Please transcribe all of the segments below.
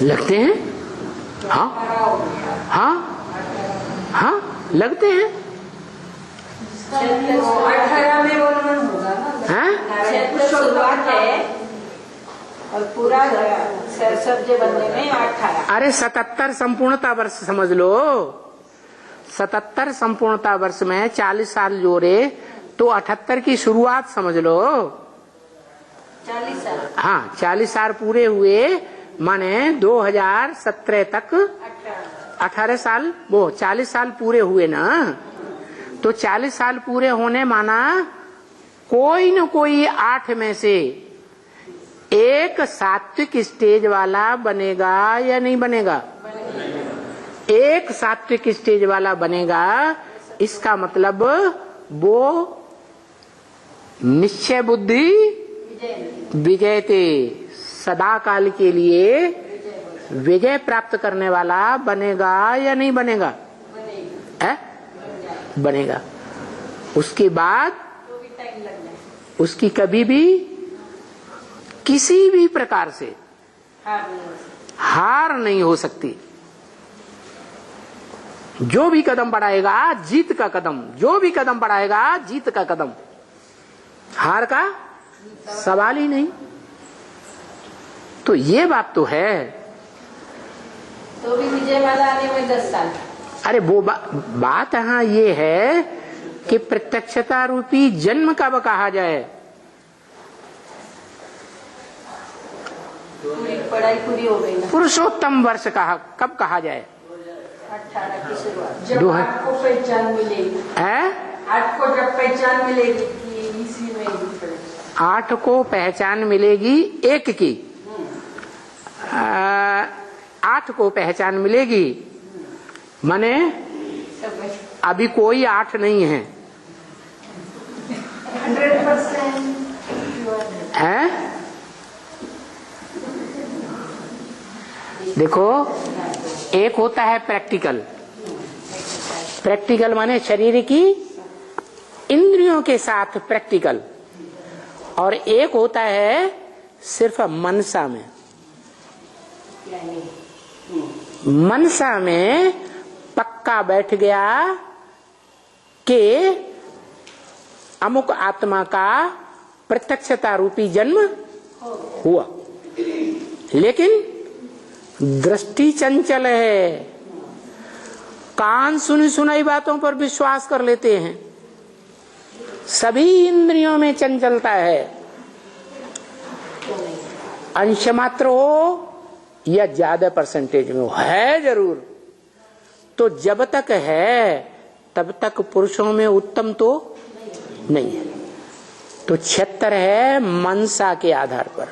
लगते हैं। हाँ हाँ हाँ लगते हैं। 18 में वर्णन होगा ना। हाँ शुरुआत है और पूरा सब बनने में 18। अरे 77 संपूर्णता वर्ष समझ लो। 77 संपूर्णता वर्ष में 40 साल जोड़े तो 78 की शुरुआत समझ लो। 40 साल। हाँ 40 साल पूरे हुए माने 2017 तक 18 साल, वो 40 साल पूरे हुए ना। तो 40 साल पूरे होने माना कोई न कोई 8 में से एक सात्विक स्टेज वाला बनेगा या नहीं बनेगा? एक सात्विक स्टेज वाला बनेगा। इसका मतलब वो निश्चय बुद्धि विजयते, सदा काल के लिए विजय प्राप्त करने वाला बनेगा या नहीं बनेगा? बनेगा। उसके बाद उसकी कभी भी किसी भी प्रकार से हार नहीं हो सकती। जो भी कदम बढ़ाएगा जीत का कदम, जो भी कदम बढ़ाएगा जीत का कदम, हार का सवाल ही नहीं। तो ये बात तो है। तो भी विजय माला आने में 10 साल। अरे वो बात यहाँ ये है कि प्रत्यक्षता रूपी जन्म कब कहा जाए? पढ़ाई पूरी हो गई ना। पुरुषोत्तम वर्ष कब कहा जाए? 18 की शुरुआत, जब आपको पहचान मिलेगी। 8 को जब पहचान मिलेगी कि इसी में 8 को पहचान मिलेगी एक की, 8 को पहचान मिलेगी माने अभी कोई 8 नहीं है। 100% है। देखो एक होता है प्रैक्टिकल, प्रैक्टिकल माने शरीर की इंद्रियों के साथ प्रैक्टिकल, और एक होता है सिर्फ मनसा में। मनसा में पक्का बैठ गया कि अमुक आत्मा का प्रत्यक्षता रूपी जन्म हुआ, लेकिन दृष्टि चंचल है। कान सुनी सुनाई बातों पर विश्वास कर लेते हैं। सभी इंद्रियों में चंचलता है। अंश मात्र हो या ज्यादा परसेंटेज में है जरूर। तो जब तक है तब तक पुरुषों में उत्तम तो नहीं है। तो 76 है मनसा के आधार पर,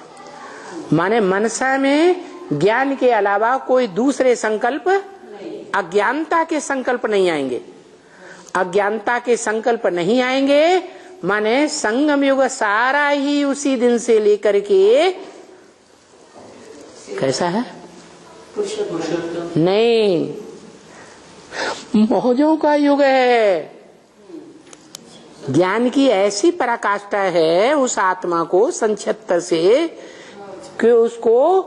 माने मनसा में ज्ञान के अलावा कोई दूसरे संकल्प, अज्ञानता के संकल्प नहीं आएंगे। अज्ञानता के संकल्प नहीं आएंगे माने संगम युग सारा ही उसी दिन से लेकर के कैसा है? नहीं, मौजों का युग है। ज्ञान की ऐसी पराकाष्ठा है उस आत्मा को संक्षिप्त से कि उसको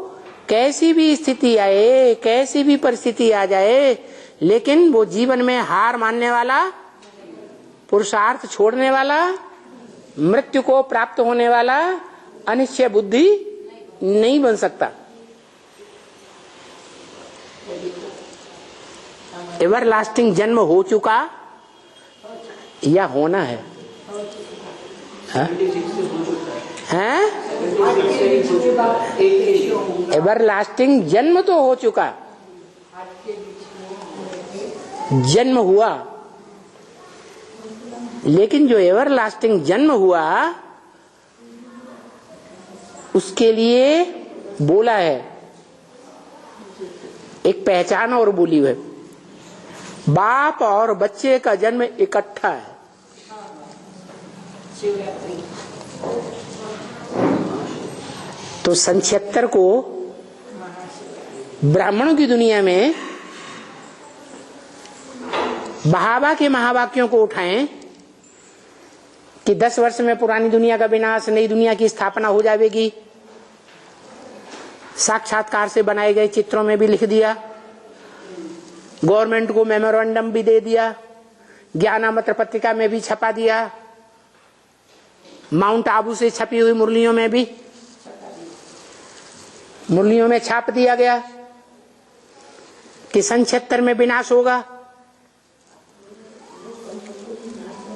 कैसी भी स्थिति आए, कैसी भी परिस्थिति आ जाए, लेकिन वो जीवन में हार मानने वाला, पुरुषार्थ छोड़ने वाला, मृत्यु को प्राप्त होने वाला अनिश्चय बुद्धि नहीं बन सकता। एवरलास्टिंग जन्म हो चुका या होना है? हैं? एवरलास्टिंग जन्म तो हो चुका, जन्म हुआ, लेकिन जो एवरलास्टिंग जन्म हुआ उसके लिए बोला है, एक पहचान और बोली है। बाप और बच्चे का जन्म इकट्ठा है। तो सन 76 को ब्राह्मणों की दुनिया में बहावा के महावाक्यों को उठाएं कि 10 वर्ष में पुरानी दुनिया का विनाश, नई दुनिया की स्थापना हो जाएगी। साक्षात्कार से बनाए गए चित्रों में भी लिख दिया, गवर्नमेंट को मेमोरेंडम भी दे दिया, ज्ञानामृत पत्रिका में भी छपा दिया, माउंट आबू से छपी हुई मुरलियों में भी, मुरलियों में छाप दिया गया कि सन 76 में विनाश होगा।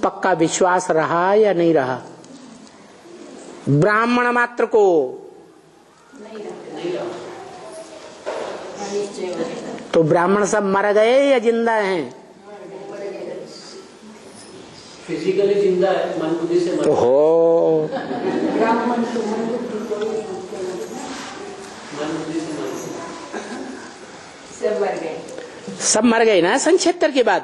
पक्का विश्वास रहा या नहीं रहा? ब्राह्मण मात्र को तो ब्राह्मण सब मर गए या जिंदा हैं? फिजिकली जिंदा है, मन बुद्धि से मर हो ब्राह्मण तो मन बुद्धि से सब मर गए, सब मर गए ना सन 76 के बाद।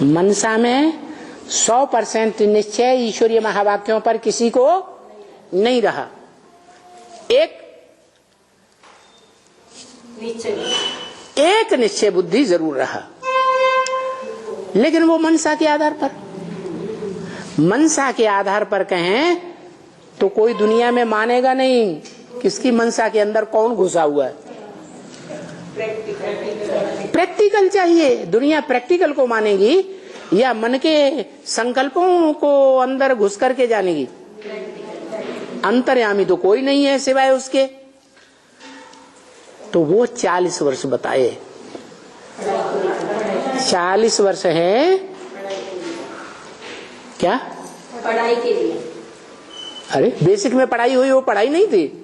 मनसा में 100% निश्चय ईश्वरीय महावाक्यों पर किसी को नहीं रहा। एक निश्चय बुद्धि जरूर रहा, लेकिन वो मनसा के आधार पर, मनसा के आधार पर कहें तो कोई दुनिया में मानेगा नहीं किसकी मनसा के अंदर कौन घुसा हुआ है। प्रैक्टिकल चाहिए, दुनिया प्रैक्टिकल को मानेगी या मन के संकल्पों को अंदर घुस करके जानेगी? अंतर्यामी तो कोई नहीं है सिवाय उसके। तो वो 40 वर्ष बताए, 40 वर्ष है क्या? पढ़ाई के लिए। अरे बेसिक में पढ़ाई हुई, वो पढ़ाई नहीं थी।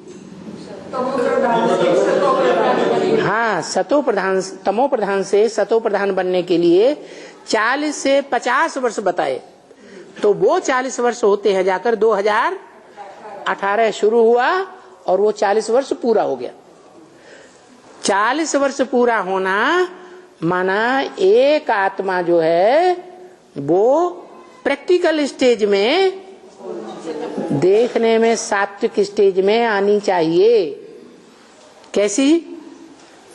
हाँ, सतो प्रधान, तमो प्रधान से सतो प्रधान बनने के लिए 40 से 50 वर्ष बताए। तो वो 40 वर्ष होते हैं जाकर 2018 शुरू हुआ और वो 40 वर्ष पूरा हो गया। 40 वर्ष पूरा होना माना एक आत्मा जो है वो प्रैक्टिकल स्टेज में, देखने में सात्विक स्टेज में आनी चाहिए। कैसी?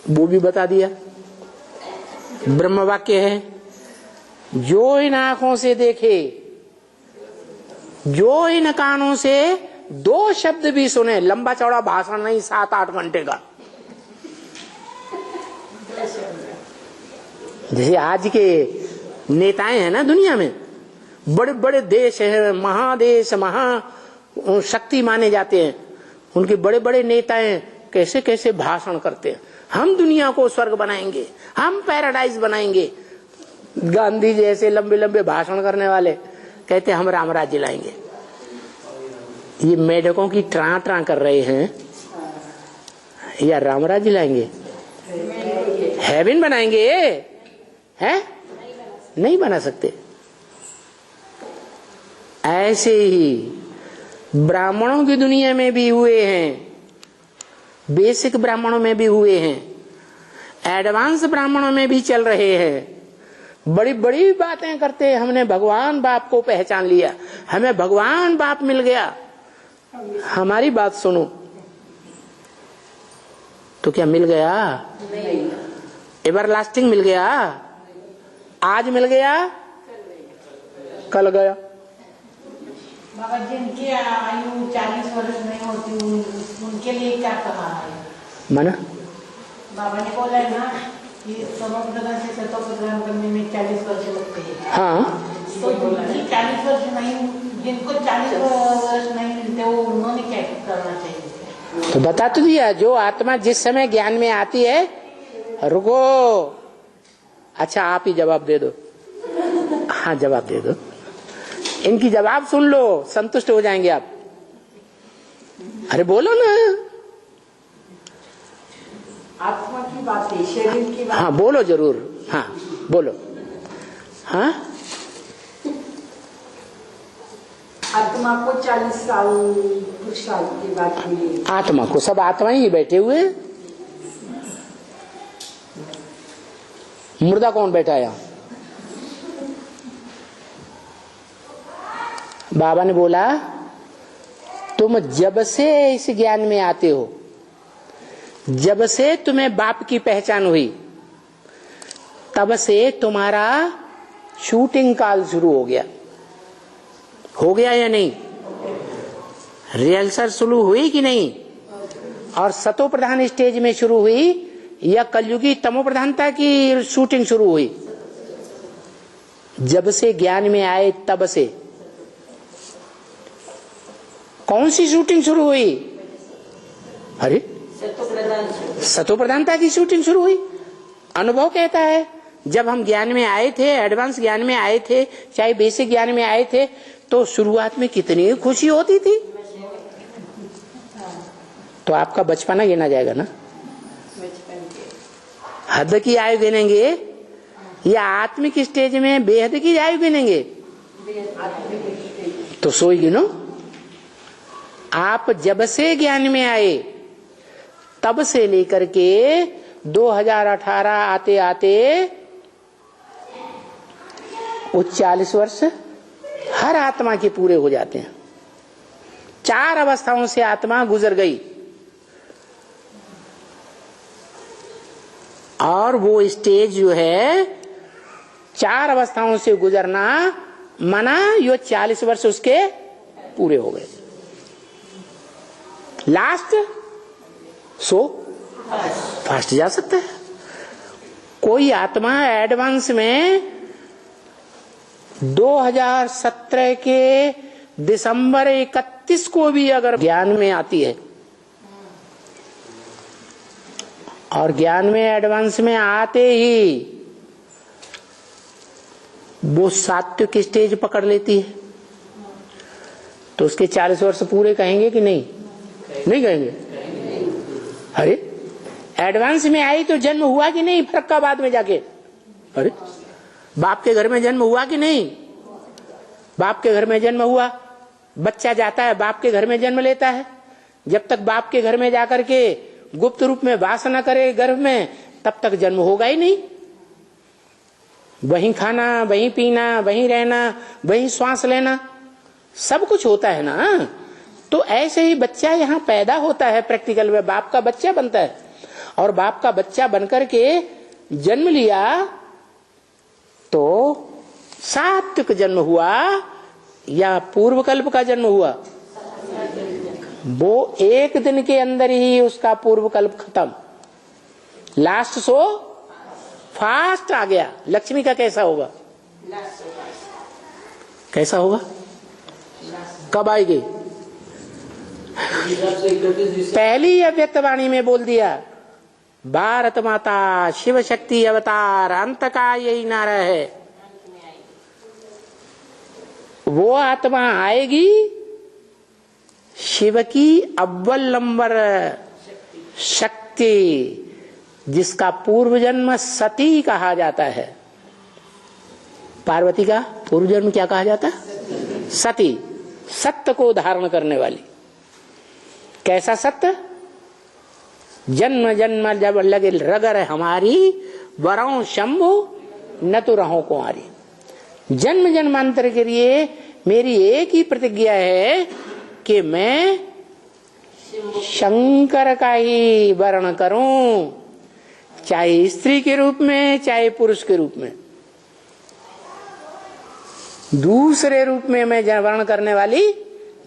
वो भी बता दिया। ब्रह्म वाक्य है, जो इन आंखों से देखे, जो इन कानों से 2 शब्द भी सुने, लंबा चौड़ा भाषण नहीं 7-8 घंटे का। जैसे आज के नेताएं हैं ना दुनिया में, बड़े बड़े देश हैं, महादेश, महा शक्ति माने जाते हैं, उनके बड़े बड़े नेताएं कैसे कैसे भाषण करते हैं, हम दुनिया को स्वर्ग बनाएंगे, हम पैराडाइज बनाएंगे। गांधी जैसे लंबे लंबे भाषण करने वाले कहते हम राम राज्य लाएंगे। ये मेढकों की ट्रा ट्रा कर रहे हैं या राम राज्य लाएंगे? हेवन बनाएंगे हैं? नहीं बना सकते। ऐसे ही ब्राह्मणों की दुनिया में भी हुए हैं, बेसिक ब्राह्मणों में भी हुए हैं, एडवांस ब्राह्मणों में भी चल रहे हैं। बड़ी बड़ी बातें करते हैं, हमने भगवान बाप को पहचान लिया, हमें भगवान बाप मिल गया। हमारी बात सुनो, तो क्या मिल गया? एवरलास्टिंग मिल गया? आज मिल गया, कल गया। बाबा जिनकी आयु 40 वर्ष नहीं होती उनके लिए क्या कहा है? माना बाबा ने बोला है ना कि तमो प्रधान से सतो प्रधान बनने में 40 वर्ष लगते हैं। हाँ, तो जिनकी 40 वर्ष नहीं, जिनको 40 वर्ष नहीं मिलते, वो उन्होंने क्या करना चाहिए? तो बता तो दिया, जो आत्मा जिस समय ज्ञान में आती है, रुको, अच्छा आप ही जवाब दे दो। हाँ जवाब दे दो, इनकी जवाब सुन लो, संतुष्ट हो जाएंगे आप। अरे बोलो ना। आत्मा की बात है, शरीर की बात। हाँ बोलो जरूर, हाँ बोलो। हाँ, आत्मा को 40 साल पुरुषार्थ की बात मिली। आत्मा को, सब आत्मा ही बैठे हुए। मुर्दा कौन बैठा है यहाँ? बाबा ने बोला तुम जब से इस ज्ञान में आते हो, जब से तुम्हें बाप की पहचान हुई, तब से तुम्हारा शूटिंग काल शुरू हो गया। हो गया या नहीं? रिहर्सल शुरू हुई कि नहीं? और सतो प्रधान स्टेज में शुरू हुई या कलयुगी तमो प्रधानता की शूटिंग शुरू हुई? जब से ज्ञान में आए तब से कौन सी शूटिंग शुरू हुई? अरे सतो प्रधानता की शूटिंग शुरू हुई। अनुभव कहता है जब हम ज्ञान में आए थे, एडवांस ज्ञान में आए थे, चाहे बेसिक ज्ञान में आए थे, तो शुरुआत में कितनी खुशी होती थी। तो आपका बचपना गिना जाएगा ना? हद की आयु गिनेंगे या आत्मिक स्टेज में बेहद की आयु गिनेंगे? तो सोई गिनो। आप जब से ज्ञान में आए तब से लेकर के 2018 आते आते वो 40 वर्ष हर आत्मा के पूरे हो जाते हैं। 4 अवस्थाओं से आत्मा गुजर गई और वो स्टेज जो है 4 अवस्थाओं से गुजरना माना यो 40 वर्ष उसके पूरे हो गए। लास्ट सो फास्ट जा सकता है। कोई आत्मा एडवांस में 2017 के दिसंबर 31 को भी अगर ज्ञान में आती है और ज्ञान में एडवांस में आते ही वो सात्विक स्टेज पकड़ लेती है, तो उसके 40 वर्ष पूरे कहेंगे कि नहीं? नहीं कहेंगे। अरे एडवांस में आई तो जन्म हुआ कि नहीं फरक्काबाद में जाके? अरे बाप के घर में जन्म हुआ कि नहीं? बाप के घर में जन्म हुआ। बच्चा जाता है बाप के घर में जन्म लेता है। जब तक बाप के घर में जाकर के गुप्त रूप में वास न करे गर्भ में, तब तक जन्म होगा ही नहीं। वहीं खाना, वहीं पीना, वहीं रहना, वहीं श्वास लेना, सब कुछ होता है ना। तो ऐसे ही बच्चा यहाँ पैदा होता है, प्रैक्टिकल में बाप का बच्चा बनता है। और बाप का बच्चा बनकर के जन्म लिया तो सात्विक जन्म हुआ या पूर्व कल्प का जन्म हुआ? वो एक दिन के अंदर ही उसका पूर्व कल्प खत्म। लास्ट सो फास्ट आ गया। लक्ष्मी का कैसा होगा? कैसा होगा? कब आएगी? पहली अव्यक्त वाणी में बोल दिया, भारत माता शिव शक्ति अवतार अंत का यही नारा है। वो आत्मा आएगी शिव की अव्वल नंबर शक्ति, जिसका पूर्व जन्म सती कहा जाता है। पार्वती का पूर्व जन्म क्या कहा जाता है? सती, सत्य को धारण करने वाली। कैसा सत्य? जन्म जन्म जब लगे रगर हमारी, वरों शंभु न तो रहो कुंवारी। जन्म जन्मांतर के लिए मेरी एक ही प्रतिज्ञा है कि मैं शंकर का ही वर्ण करूं, चाहे स्त्री के रूप में चाहे पुरुष के रूप में। दूसरे रूप में मैं वर्ण करने वाली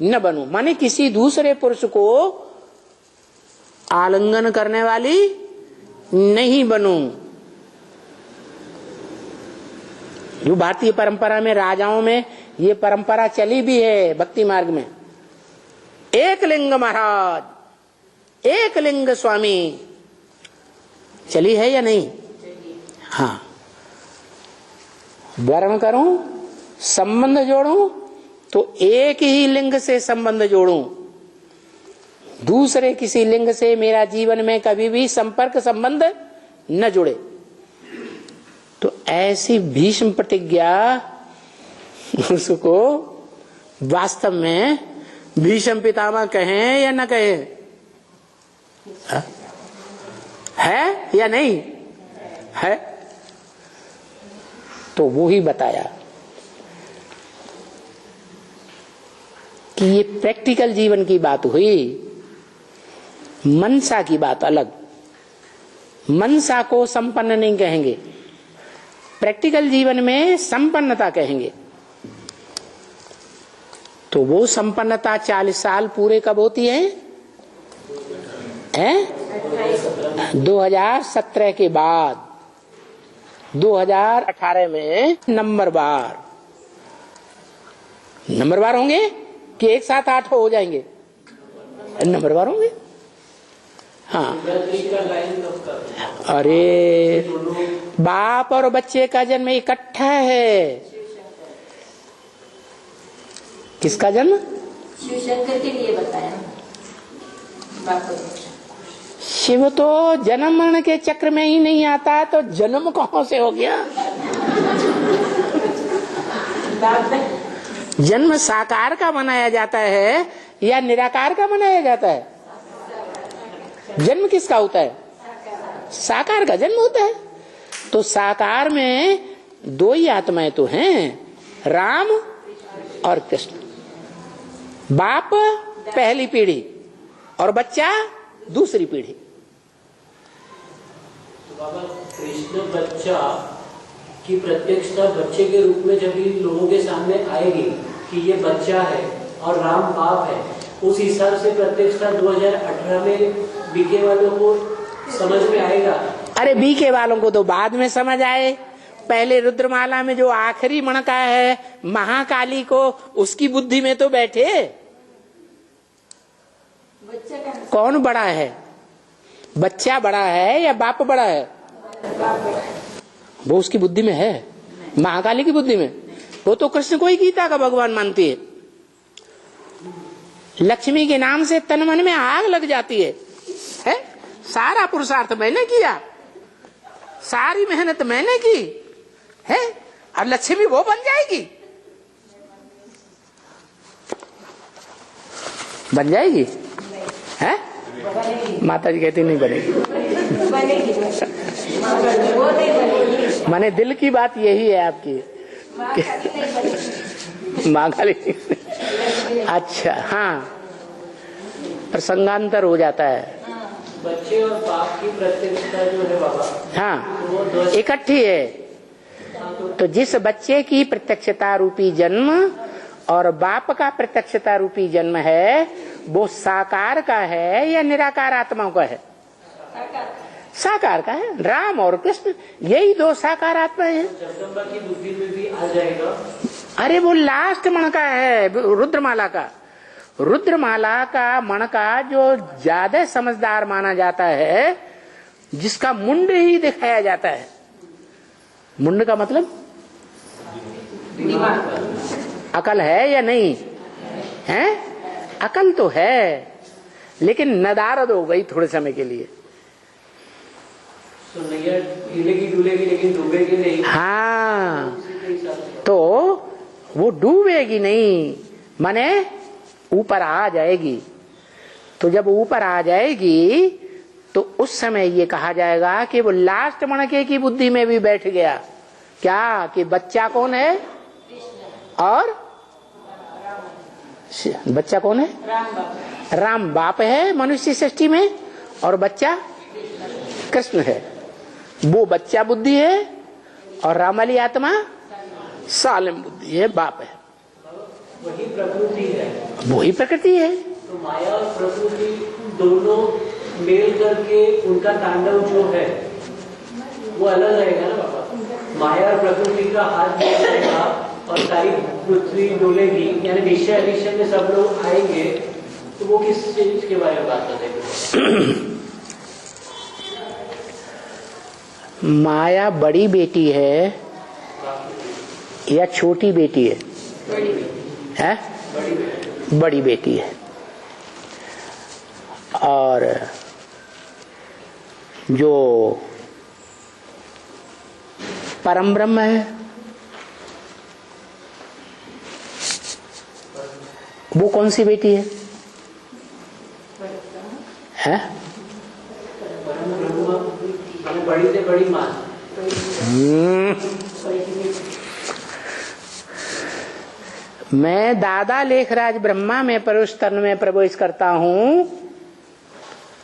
न बनूं, माने किसी दूसरे पुरुष को आलिंगन करने वाली नहीं बनूं। जो भारतीय परंपरा में, राजाओं में ये परंपरा चली भी है भक्ति मार्ग में। एक लिंग महाराज, एक लिंग स्वामी चली है या नहीं? हाँ। वर्ण करूं, संबंध जोड़ूं तो एक ही लिंग से संबंध जोड़ूं, दूसरे किसी लिंग से मेरा जीवन में कभी भी संपर्क संबंध न जुड़े। तो ऐसी भीष्म प्रतिज्ञा उसको वास्तव में भीष्म पितामह कहें या न कहें? है या नहीं है? तो वो ही बताया कि ये प्रैक्टिकल जीवन की बात हुई, मनसा की बात अलग। मनसा को संपन्न नहीं कहेंगे, प्रैक्टिकल जीवन में संपन्नता कहेंगे। तो वो संपन्नता 40 साल पूरे कब होती है? 2017 के बाद। 2018 में नंबर बार होंगे कि एक साथ 8 हो जाएंगे? नंबर बार होंगे। हाँ, अरे बाप और बच्चे का जन्म इकट्ठा है। किसका जन्म? शिव शंकर के लिए बताया बाप और बच्चा। शिव तो जन्म मरण के चक्र में ही नहीं आता, तो जन्म कहां से हो गया? जन्म साकार का मनाया जाता है या निराकार का मनाया जाता है? जन्म किसका होता है? साकार का जन्म होता है। तो साकार में 2 ही आत्माएं तो हैं, राम और कृष्ण। बाप पहली पीढ़ी और बच्चा दूसरी पीढ़ी। तो बाबा, कृष्ण बच्चा की प्रत्यक्षता बच्चे के रूप में जब भी लोगों के सामने आएगी कि ये बच्चा है और राम बाप है, उस हिसाब से प्रत्यक्षता 2018 में बीके वालों को समझ में आएगा। अरे बीके वालों को तो बाद में समझ आए। पहले रुद्रमाला में जो आखिरी मणका है महाकाली को, उसकी बुद्धि में तो बैठे। कौन बड़ा है? बच्चा बड़ा है या बाप बड़ा है? वो उसकी बुद्धि में है, महाकाली की बुद्धि में। वो तो कृष्ण को ही गीता का भगवान मानती है। लक्ष्मी के नाम से तन मन में आग लग जाती है? सारा पुरुषार्थ मैंने किया, सारी मेहनत मैंने की है, और लक्ष्मी वो बन जाएगी? बन जाएगी है? माता जी कहती नहीं बनेगी। माने दिल की बात यही है आपकी। महाकाली। अच्छा, हाँ, प्रसंगांतर हो जाता है। बच्चे और बाप की प्रत्यक्षता जो है बाबा, हाँ, इकट्ठी है। तो जिस बच्चे की प्रत्यक्षता रूपी जन्म और बाप का प्रत्यक्षता रूपी जन्म है, वो साकार का है या निराकार आत्माओं का है? साकार का है। राम और कृष्ण यही 2 साकार आत्माएं हैं। जगदम्बा की बुद्धि में भी आ जाएगा। अरे वो लास्ट मणका है रुद्रमाला का। रुद्रमाला का मणका जो ज्यादा समझदार माना जाता है, जिसका मुंड ही दिखाया जाता है। मुंड का मतलब अकल है या नहीं है? अकल तो है, लेकिन नदारद हो गई थोड़े समय के लिए। तो नैया हिलेगी डुलेगी लेकिन डूबेगी नहीं। हाँ, तो वो डूबेगी नहीं, माने ऊपर आ जाएगी। तो जब ऊपर आ जाएगी तो उस समय ये कहा जाएगा कि वो लास्ट मणके की बुद्धि में भी बैठ गया। क्या कि बच्चा कौन है? और बच्चा कौन है? राम बाप है मनुष्य सृष्टि में, और बच्चा कृष्ण है। वो बच्चा बुद्धि है और रामाली आत्मा सालिम बुद्धि है, बाप है। वही प्रकृति है। वही प्रकृति है। तो माया और प्रकृति दोनों मेल करके उनका तांडव जो है वो अलग रहेगा ना बाबा। माया और प्रकृति का हाथ रहेगा और सारी पृथ्वी डोलेगी, यानी निश्चय अनिश्चय में सब लोग आएंगे, तो वो किस चीज के बारे में बात करेंगे? माया बड़ी बेटी है या छोटी बेटी है? है? बड़ी बेटी है। और जो परम ब्रह्म है वो कौन सी बेटी है? है? बड़ी से बड़ी मां। मैं दादा लेखराज ब्रह्मा में प्रवेश तन में प्रवेश करता हूं,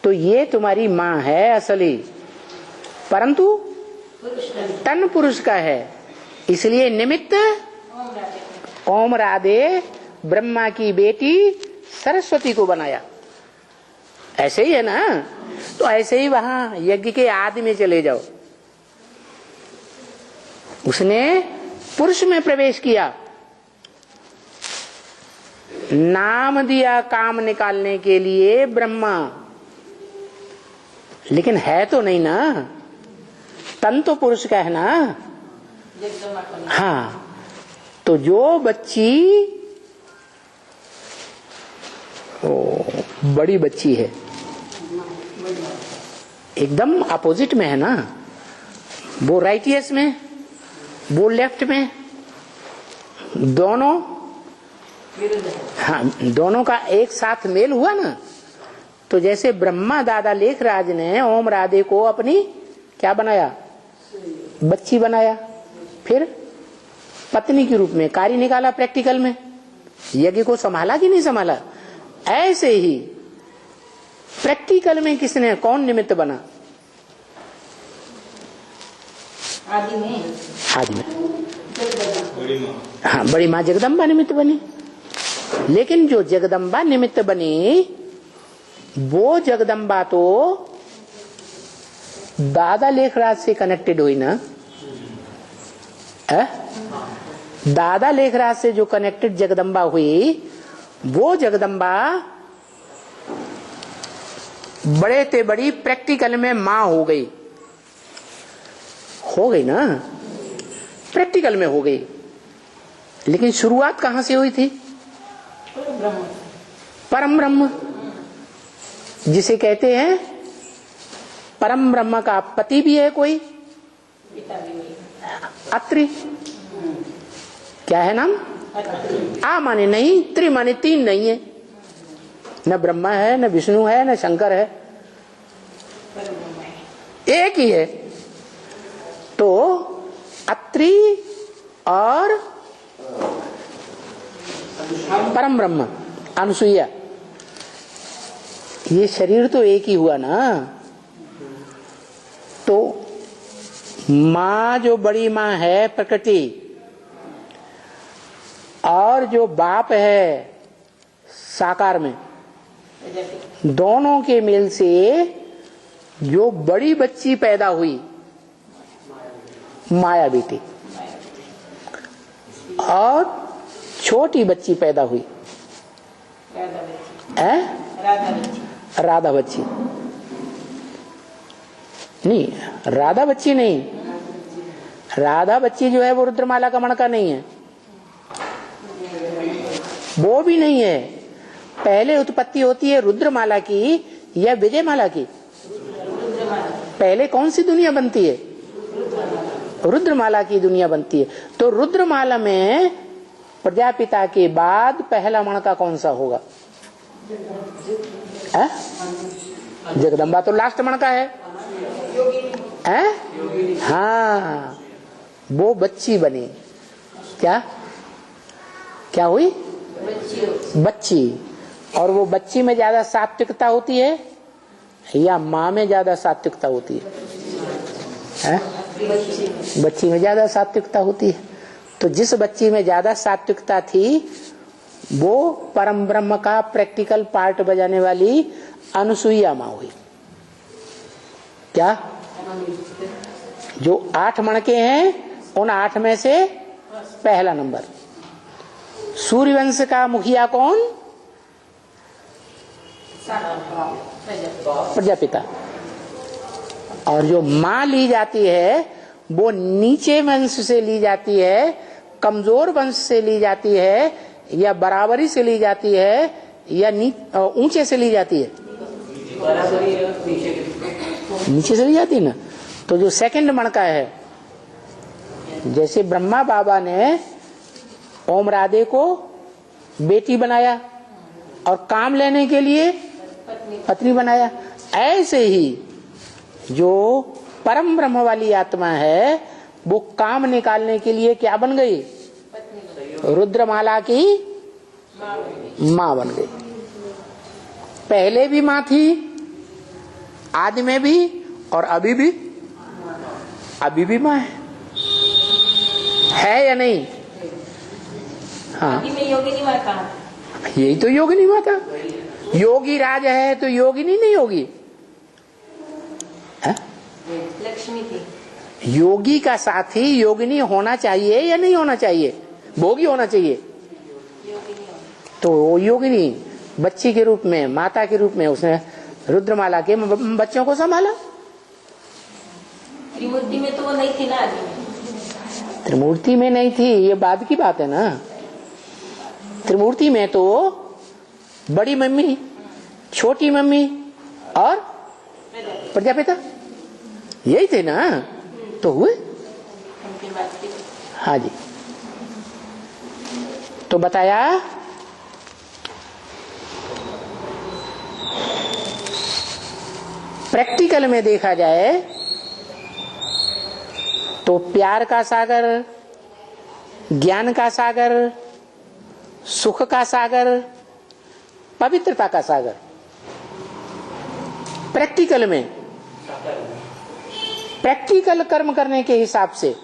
तो ये तुम्हारी मां है असली, परंतु तन पुरुष का है। इसलिए निमित्त ओम राधे ब्रह्मा की बेटी सरस्वती को बनाया। ऐसे ही है ना। तो ऐसे ही वहां यज्ञ के आदि में चले जाओ, उसने पुरुष में प्रवेश किया, नाम दिया काम निकालने के लिए ब्रह्मा, लेकिन है तो नहीं ना, तन तो पुरुष का है ना। हाँ, तो जो बच्ची बड़ी बच्ची है, एकदम अपोजिट में है ना, वो राइटियस में, वो लेफ्ट में, दोनों, हाँ, दोनों का एक साथ मेल हुआ ना। तो जैसे ब्रह्मा दादा लेखराज ने ओम राधे को अपनी क्या बनाया, बच्ची बनाया, फिर पत्नी के रूप में कार्य निकाला प्रैक्टिकल में, यज्ञ को संभाला कि नहीं संभाला। ऐसे ही प्रैक्टिकल में किसने, कौन निमित्त बना, आदि में हाँ, बड़ी माँ जगदम्बा निमित्त बनी। लेकिन जो जगदम्बा निमित्त बनी, वो जगदम्बा तो दादा लेखराज से कनेक्टेड हुई ना। दादा लेखराज से जो कनेक्टेड जगदम्बा हुई, वो जगदम्बा बड़े ते बड़ी प्रैक्टिकल में मां हो गई ना, प्रैक्टिकल में हो गई। लेकिन शुरुआत कहां से हुई थी, परम ब्रह्म जिसे कहते हैं। परम ब्रह्म का पति भी है कोई, अत्रि, क्या है नाम, आ माने नहीं, त्रि माने तीन नहीं है, न ब्रह्मा है, न विष्णु है, न शंकर है, एक ही है। तो अत्रि और परम ब्रह्म, अनुसुईया, ये शरीर तो एक ही हुआ ना। तो माँ जो बड़ी माँ है प्रकृति, और जो बाप है साकार में, दोनों के मेल से जो बड़ी बच्ची पैदा हुई, माया बेटी, और छोटी बच्ची पैदा हुई, राधा बच्ची नहीं, राधा बच्ची नहीं, राधा बच्ची जो है वो रुद्रमाला का मणका नहीं है, वो भी नहीं है। पहले उत्पत्ति होती है रुद्रमाला की या विजयमाला की, पहले कौन सी दुनिया बनती है, रुद्रमाला की दुनिया बनती है। तो रुद्रमाला में प्रजापिता के बाद पहला मणका कौन सा होगा, जगदम्बा तो लास्ट मणका है, हाँ, वो बच्ची बनी, क्या क्या हुई, बच्ची। और वो बच्ची में ज्यादा सात्विकता होती है या माँ में ज्यादा सात्विकता होती है? बच्ची में ज्यादा सात्विकता होती है। तो जिस बच्ची में ज्यादा सात्विकता थी, वो परम ब्रह्म का प्रैक्टिकल पार्ट बजाने वाली अनुसुईया माँ हुई। क्या, जो 8 मणके हैं, उन 8 में से पहला नंबर। सूर्यवंश का मुखिया कौन, प्रजापिता। और जो माँ ली जाती है वो नीचे वंश से ली जाती है, कमजोर वंश से ली जाती है, या बराबरी से ली जाती है, या ऊंचे से ली जाती है, नीचे से ली जाती है ना। तो जो सेकंड मणका है, जैसे ब्रह्मा बाबा ने ओम राधे को बेटी बनाया और काम लेने के लिए पत्नी बनाया, ऐसे ही जो परम ब्रह्म वाली आत्मा है वो काम निकालने के लिए क्या बन गई, रुद्रमाला की माँ बन गई। पहले भी माँ थी, आदि में भी, और अभी भी माँ है या नहीं? हाँ अभी मैं योगिनी माता हूँ। यही तो योगिनी माता, योगी राज है तो योगिनी नहीं होगी है? लक्ष्मी थी। योगी का साथी योगिनी होना चाहिए या नहीं होना चाहिए? भोगी होना चाहिए। तो वो योगिनी बच्ची के रूप में, माता के रूप में उसने रुद्रमाला के बच्चों को संभाला। त्रिमूर्ति में तो वो नहीं थी ना आदि में। त्रिमूर्ति में नहीं थी, ये बाद की बात है ना। त्रिमूर्ति में तो बड़ी मम्मी, छोटी मम्मी और प्रजापिता यही थे ना, तो हुए। हाँ जी, तो बताया प्रैक्टिकल में देखा जाए तो प्यार का सागर, ज्ञान का सागर, सुख का सागर, पवित्रता का सागर प्रैक्टिकल में, प्रैक्टिकल कर्म करने के हिसाब से,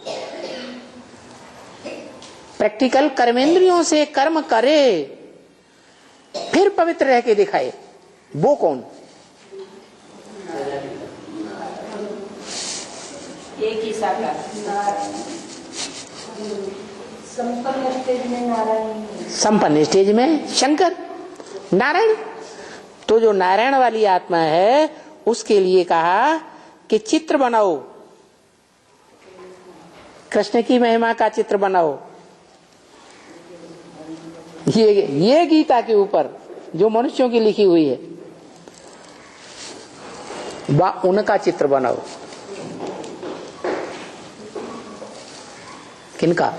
प्रैक्टिकल कर्मेंद्रियों से कर्म करे फिर पवित्र रह के दिखाए, वो कौन? एक ही साकार। संपन्न स्टेज में नारायण, संपन्न स्टेज में शंकर, नारायण। तो जो नारायण वाली आत्मा है उसके लिए कहा कि चित्र बनाओ, कृष्ण की महिमा का चित्र बनाओ। ये गीता के ऊपर जो मनुष्यों की लिखी हुई है उनका चित्र बनाओ। किनका?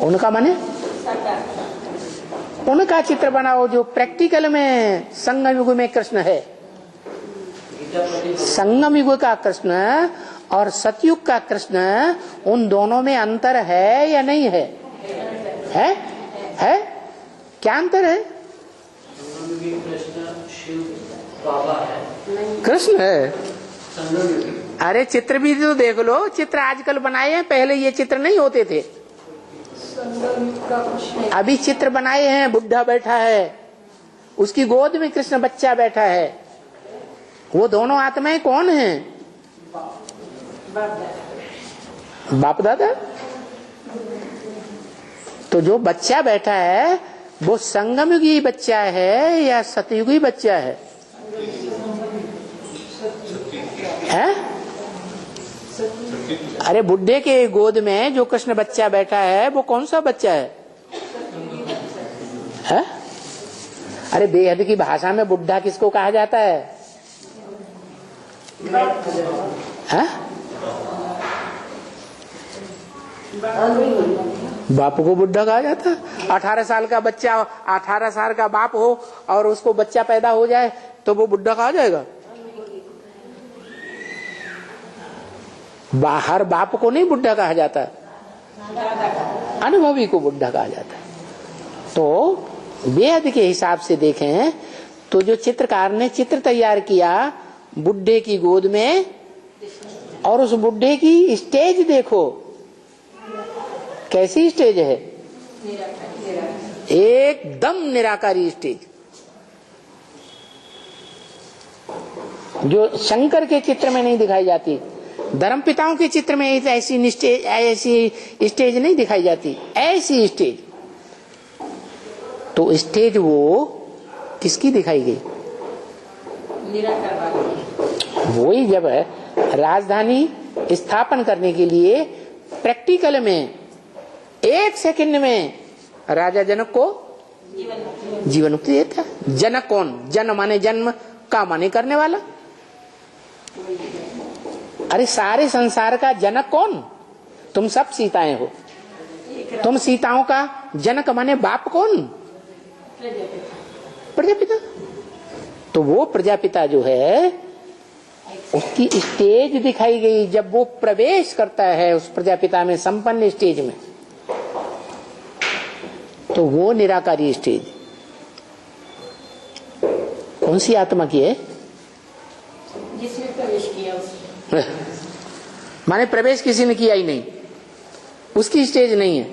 उनका माने उनका चित्र बनाओ जो प्रैक्टिकल में संगम युग में कृष्ण है। संगम युग का कृष्ण और सतयुग का कृष्ण, उन दोनों में अंतर है या नहीं है? है? क्या अंतर है? कृष्ण है। अरे चित्र भी तो देख लो, चित्र आजकल बनाए हैं, पहले ये चित्र नहीं होते थे। अभी चित्र बनाए हैं, बुढ़ा बैठा है, उसकी गोद में कृष्ण बच्चा बैठा है। वो दोनों आत्माएं कौन हैं? बाप दादा। तो जो बच्चा बैठा है वो संगमयुगी बच्चा है या सतयुगी बच्चा है? अरे बुढ़े के गोद में जो कृष्ण बच्चा बैठा है वो कौन सा बच्चा है? अरे बेहद की भाषा में बुढ़ा किसको कहा जाता है? बाप को बुढ़ा कहा जाता है। 18 साल का बच्चा, 18 साल का बाप हो और उसको बच्चा पैदा हो जाए तो वो बुढ़ा कहा जाएगा? बाहर बाप को नहीं बुढ़ा कहा जाता, अनुभवी को बुढ़ा कहा जाता है। तो वेद के हिसाब से देखें तो जो चित्रकार ने चित्र तैयार किया बुढ़े की गोद में, और उस बुढ़े की स्टेज देखो कैसी स्टेज है, एकदम निराकारी स्टेज। जो शंकर के चित्र में नहीं दिखाई जाती, धर्मपिताओं के चित्र में ऐसी स्टेज नहीं दिखाई जाती, ऐसी स्टेज। तो स्टेज वो किसकी दिखाई गई? वही जब राजधानी स्थापन करने के लिए प्रैक्टिकल में 1 सेकंड में राजा जनक को जीवन मुक्ति देता। जनक कौन? जन माने जन्म, का माने करने वाला। अरे सारे संसार का जनक कौन? तुम सब सीताएं हो। तुम सीताओं का जनक माने बाप कौन? प्रजापिता। तो वो प्रजापिता जो है उसकी स्टेज दिखाई गई जब वो प्रवेश करता है उस प्रजापिता में, संपन्न स्टेज में, तो वो निराकारी स्टेज कौन सी आत्मा की है? जिसने प्रवेश किया माने प्रवेश किसी ने किया ही नहीं, उसकी स्टेज नहीं है।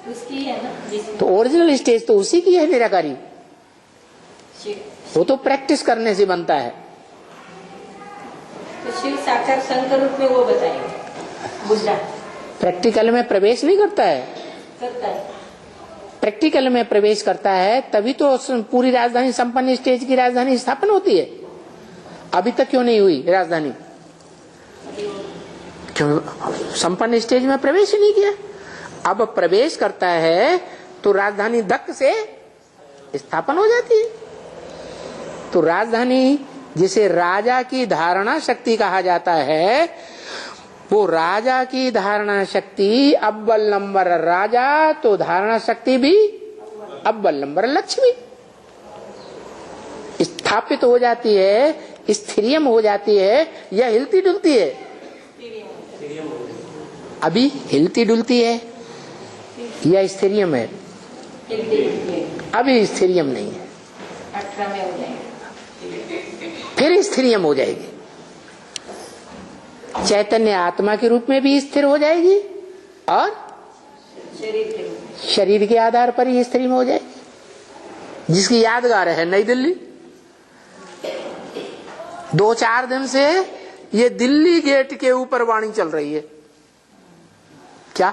उसकी है ना जिस तो ओरिजिनल स्टेज तो उसी की है निराकारी। शिव वो तो प्रैक्टिस करने से बनता है। तो शिव साक्षात शंकर रूप में वो बताएंगे बुद्धा प्रैक्टिकल में प्रवेश नहीं करता है। करता है। प्रैक्टिकल में प्रवेश करता है तभी तो पूरी राजधानी संपन्न स्टेज की राजधानी स्थापन होती है। अभी तक क्यों नहीं हुई राजधानी? क्यों? संपन्न स्टेज में प्रवेश ही नहीं किया। अब प्रवेश करता है तो राजधानी धक से स्थापन हो जाती है। तो राजधानी जिसे राजा की धारणा शक्ति कहा जाता है, वो राजा की धारणा शक्ति अव्वल नंबर राजा, तो धारणा शक्ति भी अव्वल नंबर लक्ष्मी स्थापित हो जाती है, स्थिरियम हो जाती है या हिलती डुलती है? अभी हिलती डुलती है या स्थिरियम है? अभी स्थिरियम नहीं है, 18 में हो जाएगा। फिर स्थिरियम हो जाएगी। चैतन्य आत्मा के रूप में भी स्थिर हो जाएगी और शरीर के आधार पर ही स्थिर हो जाएगी। जिसकी यादगार है नई दिल्ली, 2-4 दिन से ये दिल्ली गेट के ऊपर वाणी चल रही है। क्या